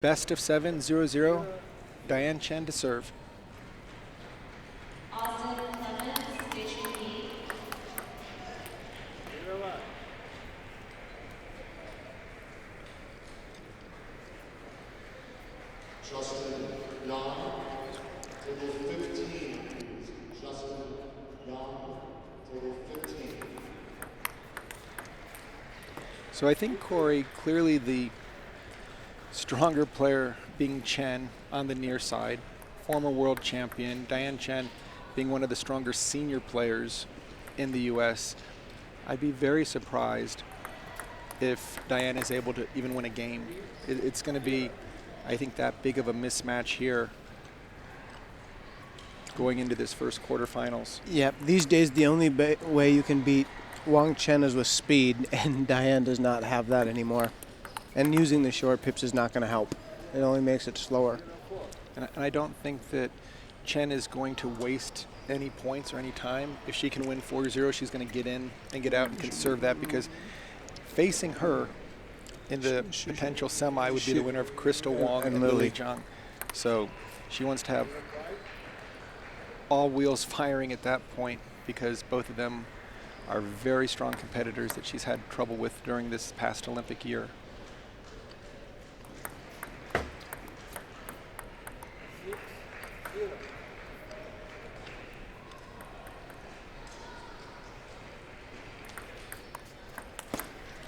Best of 7, 0-0. Diane Chen to serve. So I think, Corey, clearly the stronger player being Chen on the near side, former world champion. Diane Chen being one of the stronger senior players in the U.S. I'd be very surprised if Diane is able to even win a game. It's going to be, I think, that big of a mismatch here going into this first quarterfinals. Yeah, these days the only way you can beat Wang Chen is with speed, and Diane does not have that anymore. And using the short pips is not going to help. It only makes it slower. And I don't think that Chen is going to waste any points or any time. If she can win 4-0, she's going to get in and get out and conserve that, because facing her in the potential semi would be the winner of Crystal Wang and Lily Zhang. So she wants to have all wheels firing at that point, because both of them are very strong competitors that she's had trouble with during this past Olympic year.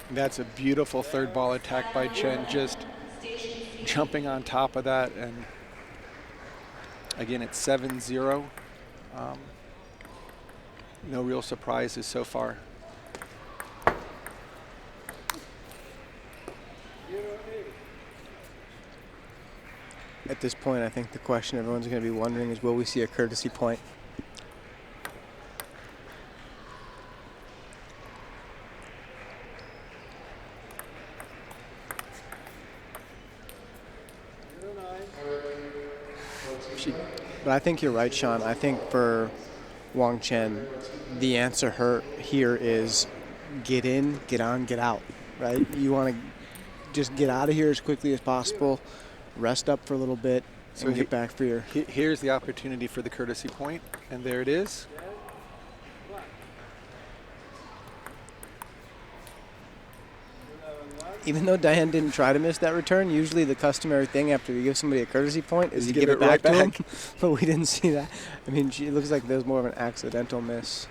That's a beautiful third ball attack by Chen, just jumping on top of that. And again, it's 7-0. No real surprises so far. At this point, I think the question everyone's going to be wondering is, will we see a courtesy point? But I think you're right, Sean. I think for Wang Chen, the answer here is get in, get on, get out, right? You want to just get out of here as quickly as possible, rest up for a little bit, and get back for your... Here's the opportunity for the courtesy point, and there it is. Even though Diane didn't try to miss that return, usually the customary thing after you give somebody a courtesy point is you give it back to them. But we didn't see that. I mean, it looks like there's more of an accidental miss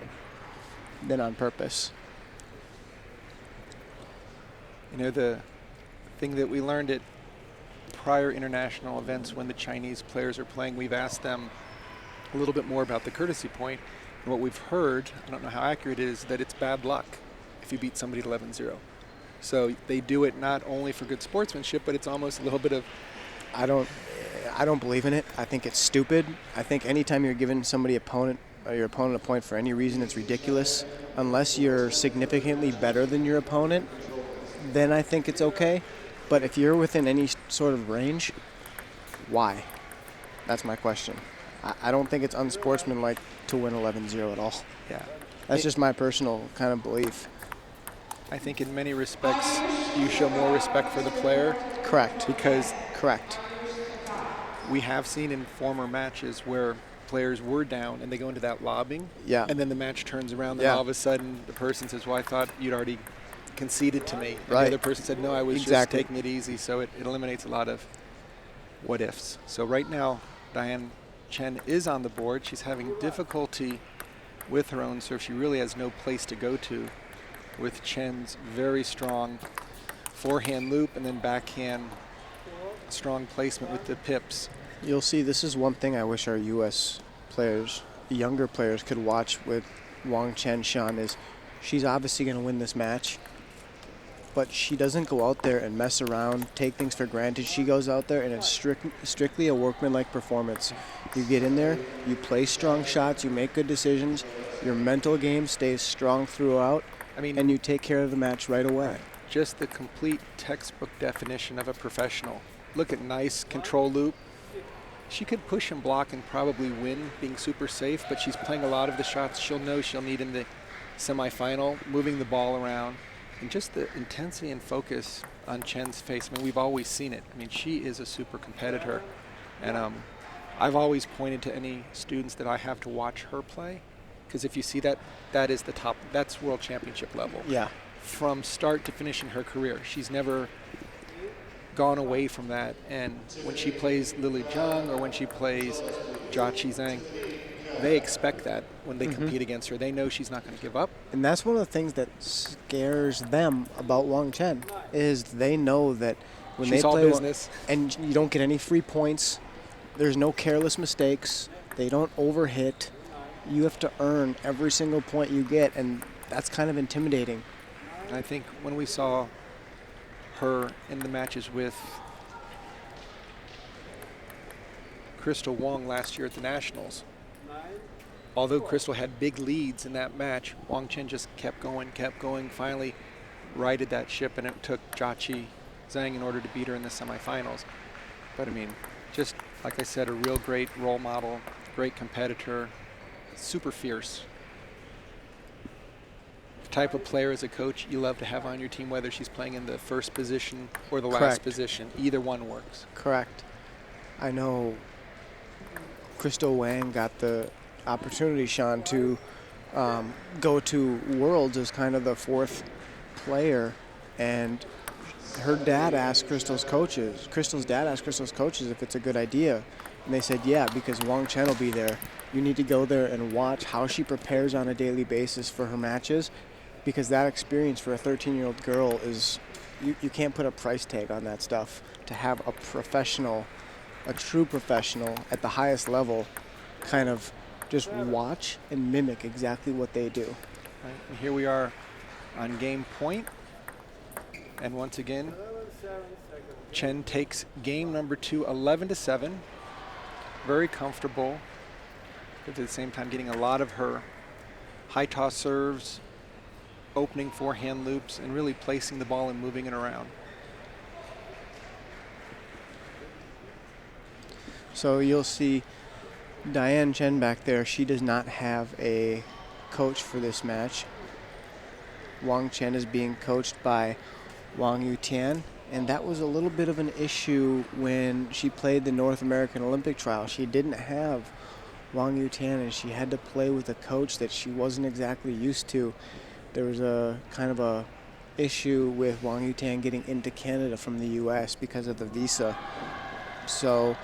than on purpose. You know, the thing that we learned at prior international events when the Chinese players are playing, we've asked them a little bit more about the courtesy point. And what we've heard, I don't know how accurate it is, that it's bad luck if you beat somebody at 11-0. So they do it not only for good sportsmanship, but it's almost a little bit of... I don't believe in it. I think it's stupid. I think anytime you're giving your opponent a point for any reason, it's ridiculous. Unless you're significantly better than your opponent, then I think it's okay. But if you're within any sort of range, why? That's my question. I don't think it's unsportsmanlike to win 11-0 at all. Yeah. That's just my personal kind of belief. I think in many respects you show more respect for the player. Correct. Because correct. We have seen in former matches where players were down and they go into that lobbing. Yeah. And then the match turns around and all of a sudden the person says, well, I thought you'd already conceded to me. And right. The other person said, no, I was just taking it easy. So it eliminates a lot of what ifs. So right now, Diane Chen is on the board. She's having difficulty with her own serve. She really has no place to go to with Chen's very strong forehand loop and then backhand strong placement with the pips. You'll see, this is one thing I wish our U.S. players, younger players, could watch with Wang Chen, Sean, is she's obviously going to win this match, but she doesn't go out there and mess around, take things for granted. She goes out there and it's strictly a workmanlike performance. You get in there, you play strong shots, you make good decisions, your mental game stays strong throughout, and you take care of the match right away. Just the complete textbook definition of a professional. Look at nice control loop. She could push and block and probably win, being super safe, but she's playing a lot of the shots she'll know she'll need in the semifinal, moving the ball around. And just the intensity and focus on Chen's face. I mean, we've always seen it. I mean, she is a super competitor. And I've always pointed to any students that I have to watch her play, because if you see that, that is the top, that's world championship level. Yeah. From start to finish in her career. She's never gone away from that. And when she plays Lily Zhang or when she plays Jia Zhang, they expect that when they compete against her. They know she's not going to give up. And that's one of the things that scares them about Wang Chen, is they know that when She's they all play business. and you don't get any free points, there's no careless mistakes, they don't overhit. You have to earn every single point you get, and that's kind of intimidating. And I think when we saw her in the matches with Crystal Wang last year at the Nationals, although Crystal had big leads in that match, Wang Chen just kept going, finally righted that ship, and it took Jia Zhang in order to beat her in the semifinals. But I mean, just like I said, a real great role model, great competitor, super fierce. The type of player as a coach you love to have on your team, whether she's playing in the first position or the last position. Either one works. Correct. I know Crystal Wang got the opportunity, Sean, to go to Worlds as kind of the fourth player, and her dad asked Crystal's dad asked Crystal's coaches if it's a good idea, and they said yeah, because Wang Chen will be there. You need to go there and watch how she prepares on a daily basis for her matches, because that experience for a 13-year-old girl is, you can't put a price tag on that stuff. To have a professional, a true professional at the highest level, kind of just watch and mimic exactly what they do. Right. And here we are on game point. And once again, Chen takes game number 2, 11-7. Very comfortable, but at the same time getting a lot of her high toss serves, opening forehand loops, and really placing the ball and moving it around. So you'll see Diane Chen back there. She does not have a coach for this match. Wang Chen is being coached by Wang Yutian, and that was a little bit of an issue when she played the North American Olympic trial. She didn't have Wang Yutian, and she had to play with a coach that she wasn't exactly used to. There was a kind of a issue with Wang Yutian getting into Canada from the U.S. because of the visa. So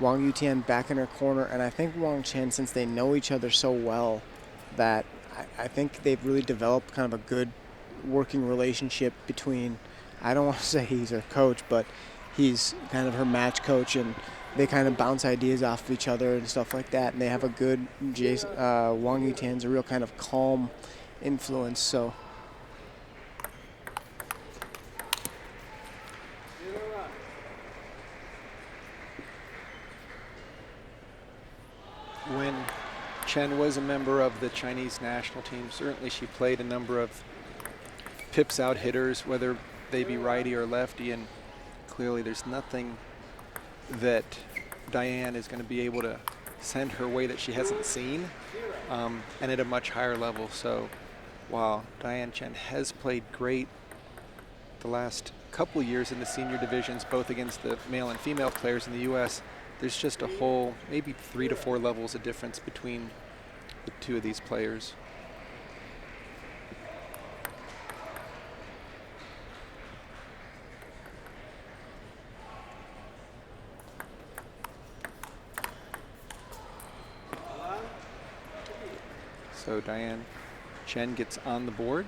Wang Yutian back in her corner, and I think Wang Chen, since they know each other so well, that I think they've really developed kind of a good working relationship between, I don't want to say he's her coach, but he's kind of her match coach, and they kind of bounce ideas off of each other and stuff like that, and they have a good, Wang Yutian's a real kind of calm influence, so. When Chen was a member of the Chinese national team, certainly she played a number of pips out hitters, whether they be righty or lefty, and clearly there's nothing that Diane is going to be able to send her way that she hasn't seen, and at a much higher level. So while Diane Chen has played great the last couple years in the senior divisions, both against the male and female players in the U.S., there's just a whole maybe 3 to 4 levels of difference between the two of these players. So Diane Chen gets on the board.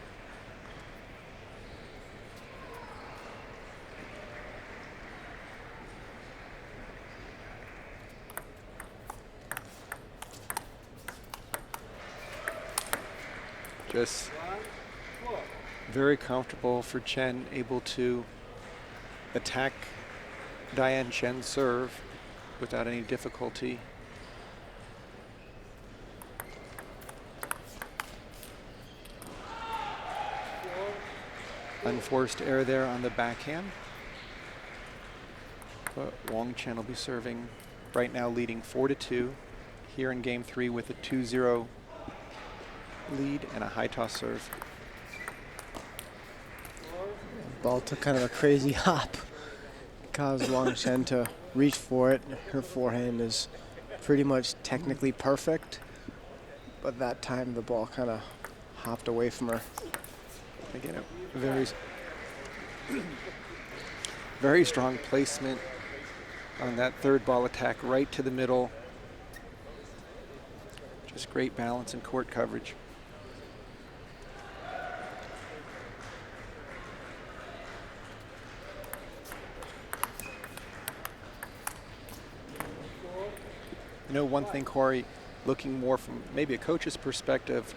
Just very comfortable for Chen, able to attack Diane Chen's serve without any difficulty. Unforced error there on the backhand. But Wang Chen will be serving right now, leading 4-2 here in game 3 with a 2-0 lead and a high toss serve. Ball took kind of a crazy hop. Caused Wang Chen to reach for it. Her forehand is pretty much technically perfect, but that time the ball kind of hopped away from her. Again, a very strong placement on that third ball attack, right to the middle. Just great balance and court coverage. You know, one thing, Corey, looking more from maybe a coach's perspective,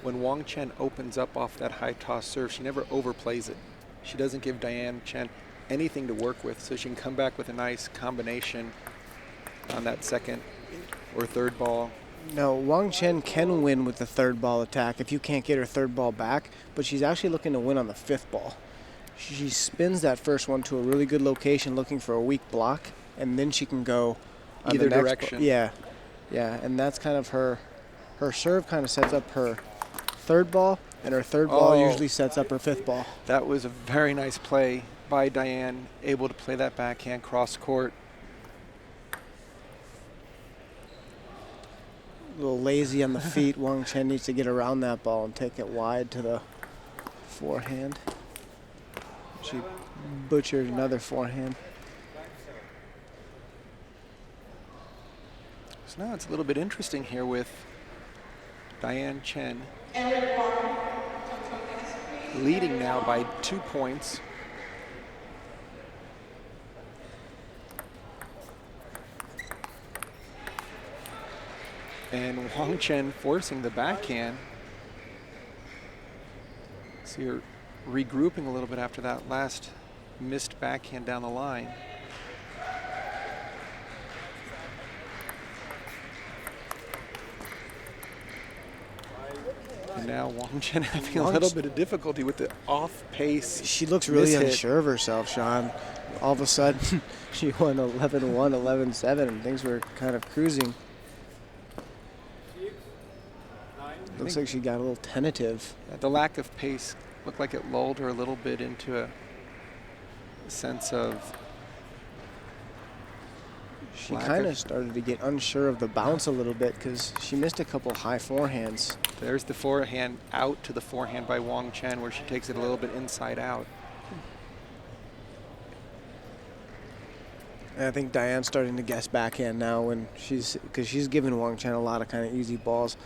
when Wang Chen opens up off that high toss serve, she never overplays it. She doesn't give Diane Chen anything to work with, so she can come back with a nice combination on that second or third ball. No, Wang Chen can win with the third ball attack if you can't get her third ball back, but she's actually looking to win on the fifth ball. She spins that first one to a really good location looking for a weak block, and then she can go on Either the next direction. Yeah, and that's kind of her serve kind of sets up her third ball, and her third ball usually sets up her fifth ball. That was a very nice play by Diane, able to play that backhand cross court. A little lazy on the feet. Wang Chen needs to get around that ball and take it wide to the forehand. She butchered another forehand. So now it's a little bit interesting here with Diane Chen leading now by 2 points. And Wang Chen forcing the backhand. See her regrouping a little bit after that last missed backhand down the line. And now Wang Chen having a little bit of difficulty with the off-pace. She looks really mishit. unsure of herself, Sean. All of a sudden, she won 11-1, 11-7, and things were kind of cruising. Looks like she got a little tentative. The lack of pace looked like it lulled her a little bit into a sense of She kind of started to get unsure of the bounce a little bit because she missed a couple high forehands. There's the forehand out to the forehand by Wang Chen where she takes it a little bit inside out. And I think Diane's starting to guess backhand now because she's giving Wang Chen a lot of kind of easy balls.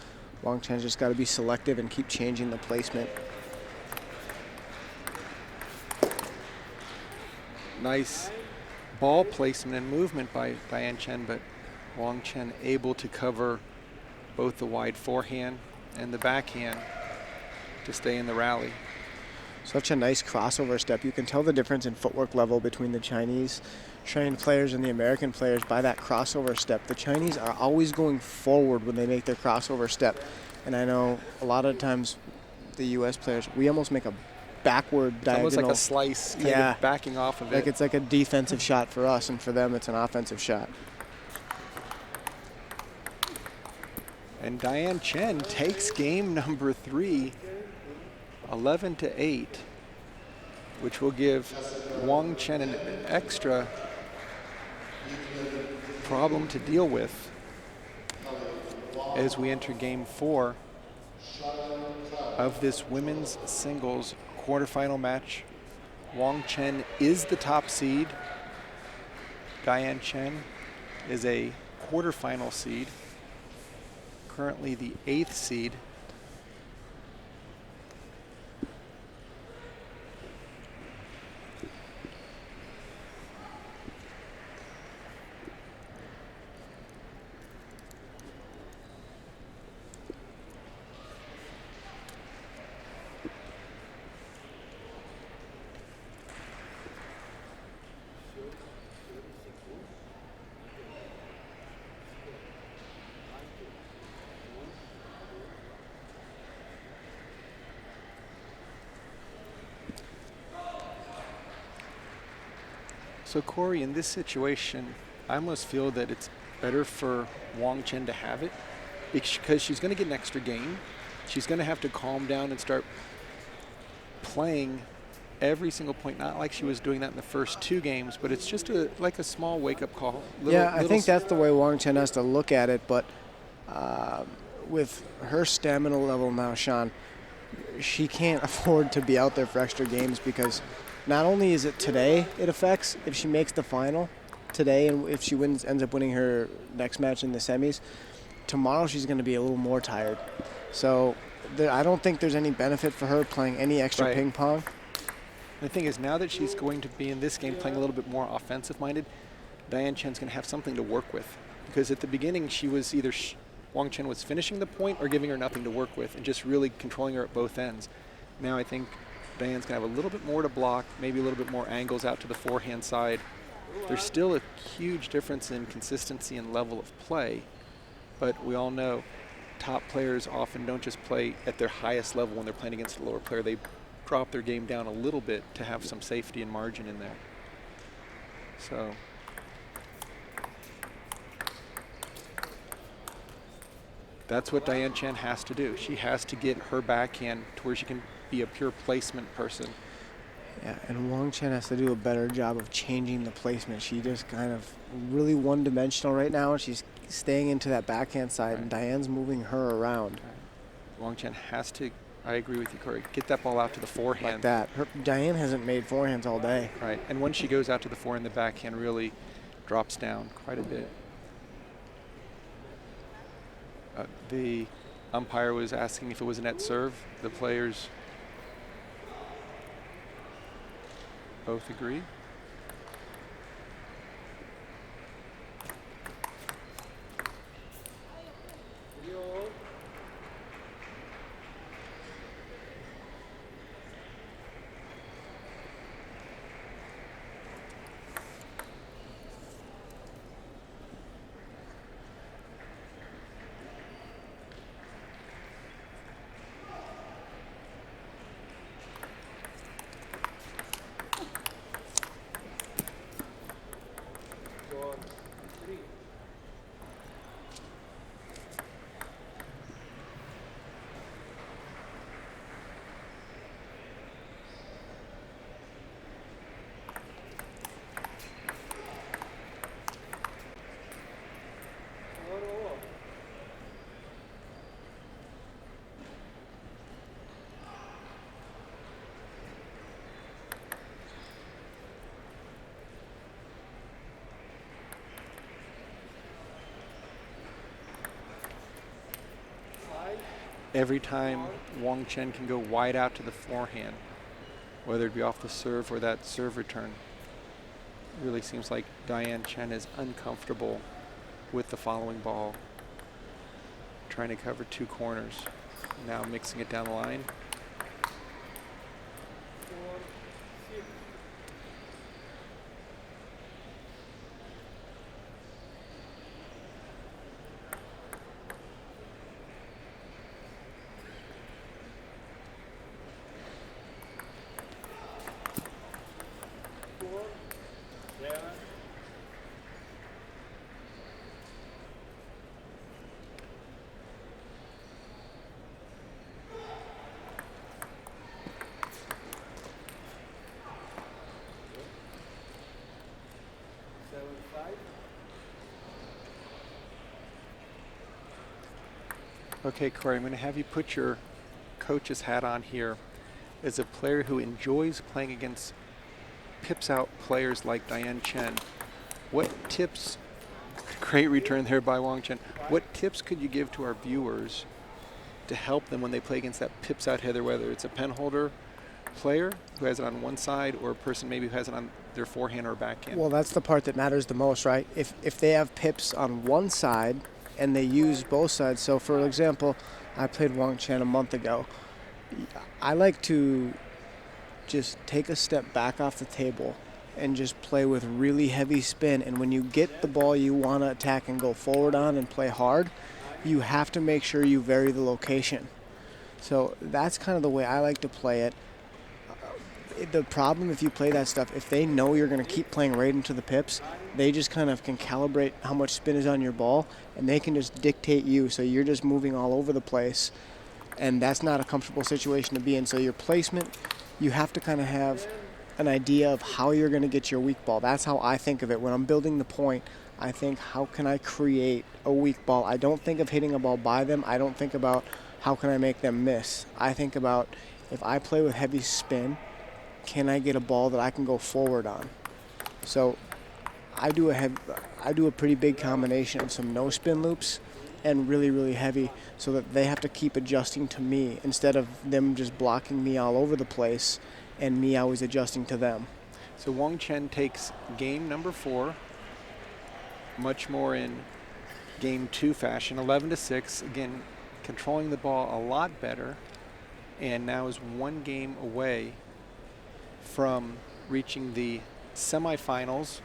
Wang Chen's just got to be selective and keep changing the placement. Nice ball placement and movement by Diane Chen, but Wang Chen able to cover both the wide forehand and the backhand to stay in the rally. Such a nice crossover step. You can tell the difference in footwork level between the Chinese trained players and the American players by that crossover step. The Chinese are always going forward when they make their crossover step. And I know a lot of times the U.S. players, we almost make a backward diagonal. Almost like a slice, kind of backing off of like it. It's like a defensive shot for us, and for them it's an offensive shot. And Diane Chen takes game number 3, 11-8, which will give Wang Chen an extra problem to deal with as we enter game 4 of this women's singles quarterfinal match. Wang Chen is the top seed. Diane Chen is a quarterfinal seed, currently the 8th seed. So Corey, in this situation, I almost feel that it's better for Wang Chen to have it because she's going to get an extra game. She's going to have to calm down and start playing every single point. Not like she was doing that in the first 2 games, but it's just like a small wake-up call. I think that's the way Wang Chen has to look at it, but with her stamina level now, Sean, she can't afford to be out there for extra games, because not only is it today it affects if she makes the final today, and if she ends up winning her next match in the semis, tomorrow she's going to be a little more tired. So I don't think there's any benefit for her playing any extra ping pong. The thing is, now that she's going to be in this game playing a little bit more offensive-minded, Diane Chen's going to have something to work with. Because at the beginning, she was either Wang Chen was finishing the point or giving her nothing to work with and just really controlling her at both ends. Now I think Diane's going to have a little bit more to block, maybe a little bit more angles out to the forehand side. There's still a huge difference in consistency and level of play, but we all know top players often don't just play at their highest level when they're playing against a lower player. They drop their game down a little bit to have some safety and margin in there. So that's what Diane Chen has to do. She has to get her backhand to where she can be a pure placement person. Yeah, and Wang Chen has to do a better job of changing the placement. She just kind of really one-dimensional right now. She's staying into that backhand side, and Diane's moving her around. Wang Chen has to, I agree with you, Corey, get that ball out to the forehand. Like that. Diane hasn't made forehands all day. Right, and when she goes out to the forehand, the backhand really drops down quite a bit. The umpire was asking if it was a net serve. The players both agree. Every time Wang Chen can go wide out to the forehand, whether it be off the serve or that serve return, it really seems like Diane Chen is uncomfortable with the following ball, trying to cover 2 corners. Now mixing it down the line. Okay, Corey, I'm going to have you put your coach's hat on here. As a player who enjoys playing against pips out players like Diane Chen, what tips, great return there by Wang Chen, what tips could you give to our viewers to help them when they play against that pips out header, whether it's a pen holder player who has it on one side or a person maybe who has it on their forehand or backhand? Well, that's the part that matters the most, right? If they have pips on one side and they use both sides. So, for example, I played Wang Chen a month ago. I like to just take a step back off the table and just play with really heavy spin. And when you get the ball you want to attack and go forward on and play hard, you have to make sure you vary the location. So that's kind of the way I like to play it. The problem if you play that stuff, if they know you're going to keep playing right into the pips, they just kind of can calibrate how much spin is on your ball, and they can just dictate you. So you're just moving all over the place, and that's not a comfortable situation to be in. So your placement, you have to kind of have an idea of how you're going to get your weak ball. That's how I think of it. When I'm building the point, I think, how can I create a weak ball? I don't think of hitting a ball by them. I don't think about how can I make them miss. I think about, if I play with heavy spin, can I get a ball that I can go forward on? So I do a pretty big combination of some no spin loops and really, really heavy, so that they have to keep adjusting to me instead of them just blocking me all over the place and me always adjusting to them. So Wang Chen takes game number 4, much more in game 2 fashion, 11-6. Again, controlling the ball a lot better, and now is 1 game away from reaching the semifinals.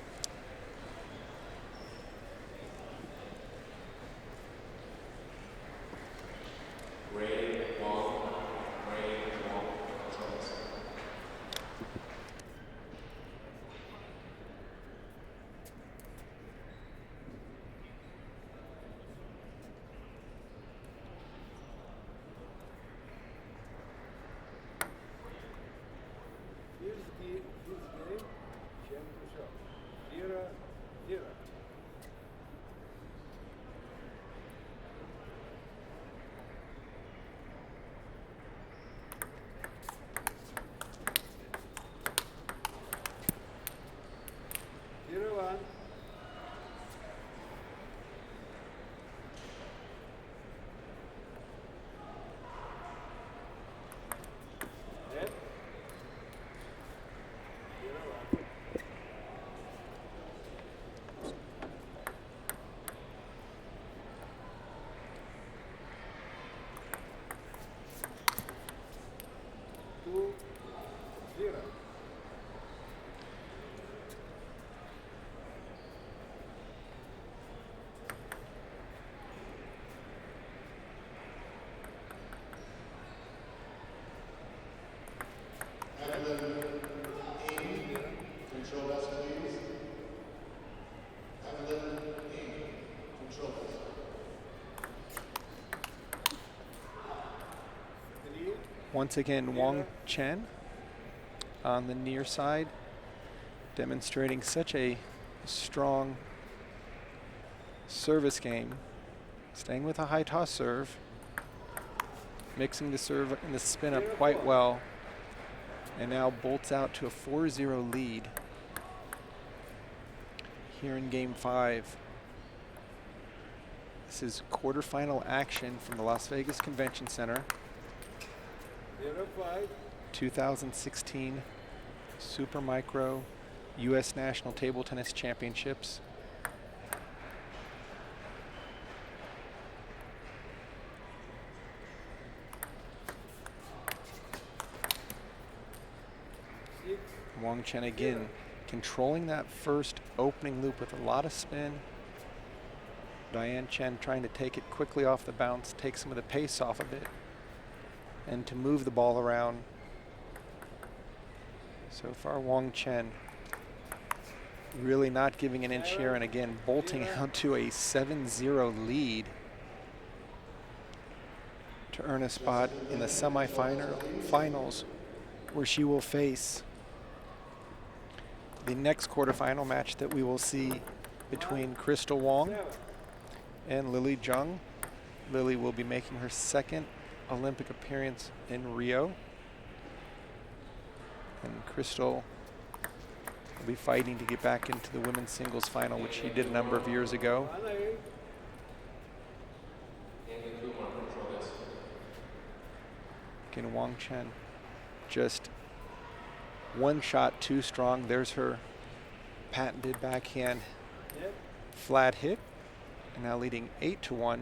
Once again, Wang Chen on the near side, demonstrating such a strong service game, staying with a high toss serve, mixing the serve and the spin up quite well, and now bolts out to a 4-0 lead here in game 5. This is quarterfinal action from the Las Vegas Convention Center. 2016 Supermicro U.S. National Table Tennis Championships. Wang Chen again controlling that first opening loop with a lot of spin. Diane Chen trying to take it quickly off the bounce, take some of the pace off of it, and to move the ball around. So far, Wang Chen really not giving an inch here, and again, bolting out to a 7-0 lead to earn a spot in the semifinals, where she will face the next quarterfinal match that we will see between Crystal Wang and Lily Zheng. Lily will be making her second Olympic appearance in Rio, and Crystal will be fighting to get back into the women's singles final, which she did a number of years ago. Again, Wang Chen just one shot too strong. There's her patented backhand flat hit, and now leading 8-1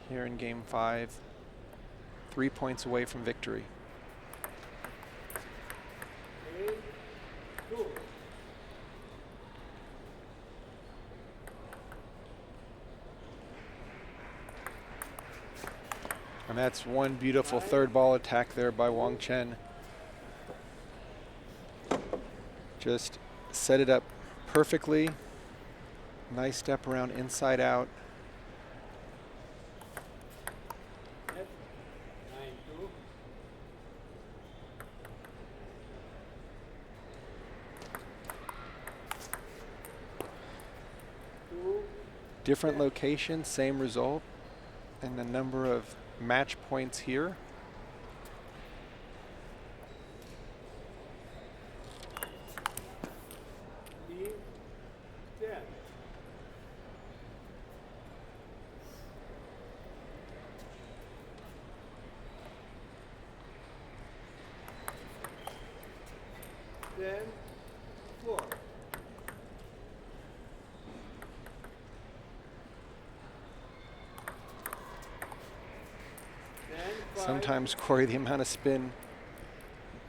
here in game 5, 3 points away from victory. And that's one beautiful third ball attack there by Wang Chen. Just set it up perfectly. Nice step around inside out. Different location, same result, and the number of match points here. Then, floor. Sometimes, Corey, the amount of spin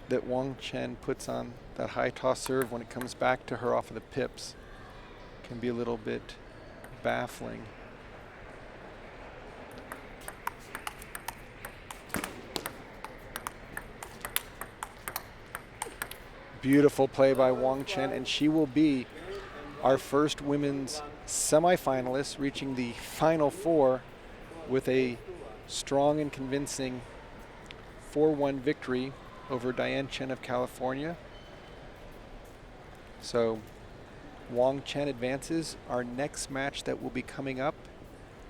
that Wang Chen puts on that high toss serve when it comes back to her off of the pips can be a little bit baffling. Beautiful play by Wang Chen, and she will be our first women's semifinalist, reaching the final four with a strong and convincing 4-1 victory over Diane Chen of California. So Wang Chen advances. Our next match that will be coming up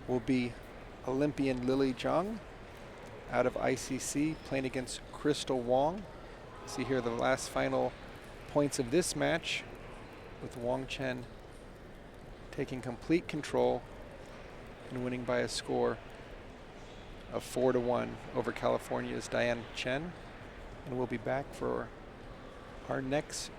will be Olympian Lily Zhang out of ICC playing against Crystal Wong. See here the last final points of this match, with Wang Chen taking complete control and winning by a score of 4-1 over California's Diane Chen. And we'll be back for our next